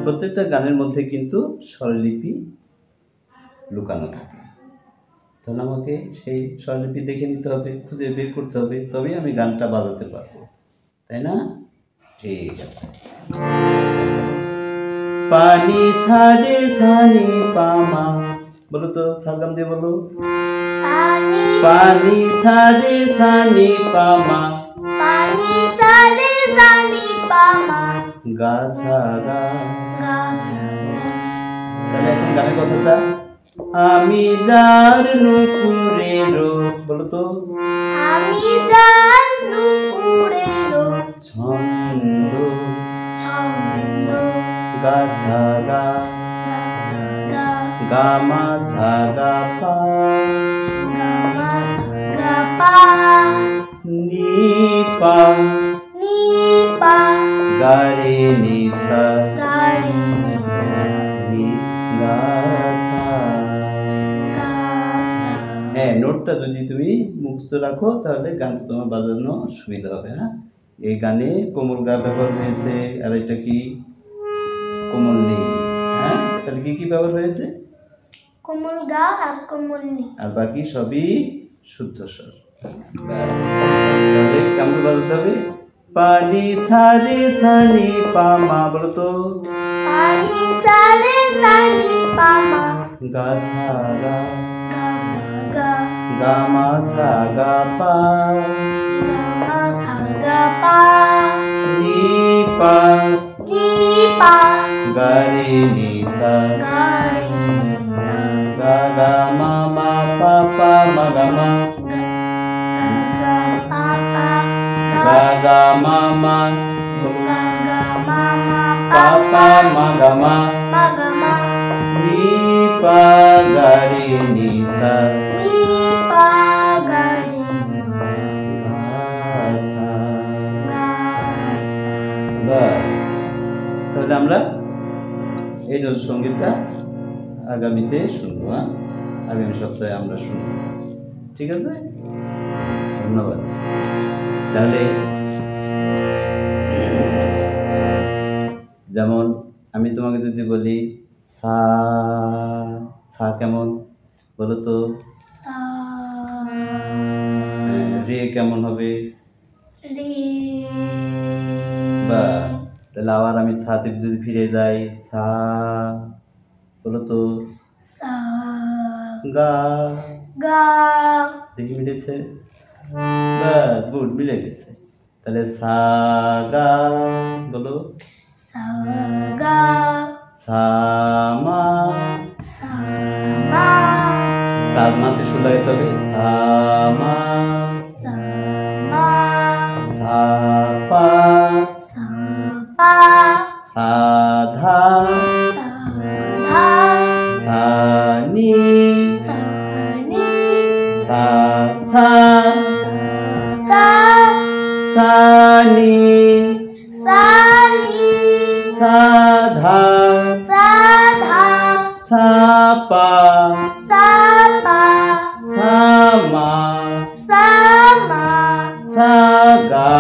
প্রত্যেকটা গানের মধ্যে কিন্তু স্বরলিপি লুকানো থাকে। তাহলে আমাকে সেই স্বরলিপি দেখে নিতে হবে, খুঁজে বের করতে হবে, তবেই আমি গানটা বাজাতে পারবো, তাই না? ঠিক আছে। পানি সারে সানি পামা, বলো তো, সারগাম দিয়ে বলো। পানি সারে সানি পামা, পানি সারে সানি পামা, গা সা গা। তাহলে এখন গানের কথাটা, আমি যার নুপুরেরো, বলো তো, আমি যার নুপুরেরো ছন্দ, ছন্দ, গা সা গা, গা মা সা গা পা, গামা সাগা পা, নি পা, নি পা, গা রে নি সা, গা রে নি সা, নি গা সা। গা সা। হ্যাঁ, নোটটা যদি তুমি মুখস্থ রাখো তাহলে গান তোমার বাজানো সুবিধা হবে। হ্যাঁ, এই গানে কোমল গা ব্যবহার হয়েছে, আর এটা কি কোমল নি। হ্যাঁ, তাহলে কি কি ব্যবহার হয়েছে? কোমল গা আর কোমল নি, আর বাকি সবই শুদ্ধ স্বর। তাহলে কেমন বাজাতে হবে? পানি সারে সানি পামা, বলো তো, পানি সারে সানি পামা, গা সা গা, গা সা গা, গা মা সা গা পা, গামা সাগা পা, নি পা, নি পা, গা রে নি সা, গা রে নি সা, গা গা মা মা পা পা মা গা মা, গা পা পা, গা গা মা মা, গা গা মা মা পা পা মা গা মা, মা গা মা, নি পা গা রে নি সা, নি পা গা রে নি সা, গা সা। গা সা। বাস। তাহলে আমরা এই নজরুল সঙ্গীতটা আগামীতে শুনবো। হ্যাঁ, আগামী সপ্তাহে আমরা শুনবো। ঠিক আছে, ধন্যবাদ। তাহলে যেমন আমি তোমাকে যদি বলি সা, সা কেমন বলো তো, সা, রে কেমন হবে? রে, বা তাহলে আবার আমি সাতে যদি ফিরে যাই, সা, বলো তো, সা, গা, গা, দেখি মিলেছে? বাস, গুড, মিলে গেছে। তাহলে সা গা, বলো, সা গা, সা মা, সা মা, সা মাতে সুর লাগাতে হবে, সা মা, সা মা, সা পা, সা পা, সা ধা, সা ধা, সা নি, সা নি, সা সা, সা সা, সা নি, সা নি, সা ধা, সা ধা, সা পা, সা পা, সা মা, সা মা, সা গা,